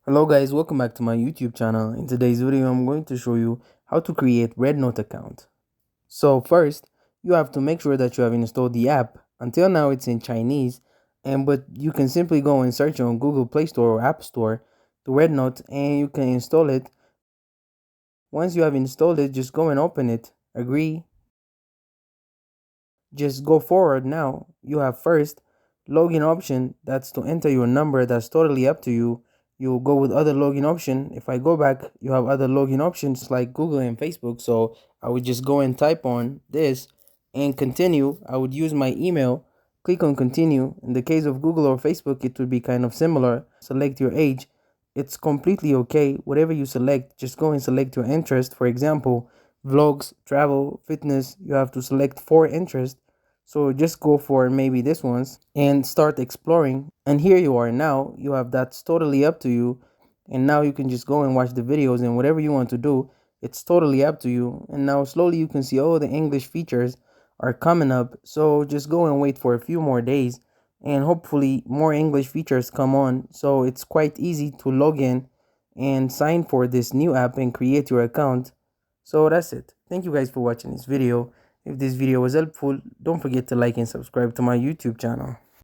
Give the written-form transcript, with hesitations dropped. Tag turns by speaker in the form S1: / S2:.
S1: Hello guys, welcome back to my YouTube channel. In today's video, I'm going to show you how to create Rednote account. So first, you have to make sure that you have installed the app. Until now, it's in Chinese, but you can simply go and search on Google Play Store or App Store to Rednote and you can install it. Once you have installed it, just go and open it. Agree. Just go forward now. You have first login option, that's to enter your number. That's totally up to you. You'll go with other login option. If I go back, you have other login options like Google and Facebook. So I would just go and type on this and continue. I would use my email, click on continue. In the case of Google or Facebook, it would be kind of similar. Select your age. It's completely okay. Whatever you select, just go and select your interest. For example, vlogs, travel, fitness. You have to select 4 interests. So just go for maybe this ones and start exploring. And here you are now. You have that's totally up to you. And now you can just go and watch the videos and whatever you want to do, it's totally up to you. And now slowly you can see, oh, the English features are coming up. So just go and wait for a few more days and hopefully more English features come on. So it's quite easy to log in and sign for this new app and create your account. So that's it. Thank you guys for watching this video. If this video was helpful, don't forget to like and subscribe to my YouTube channel.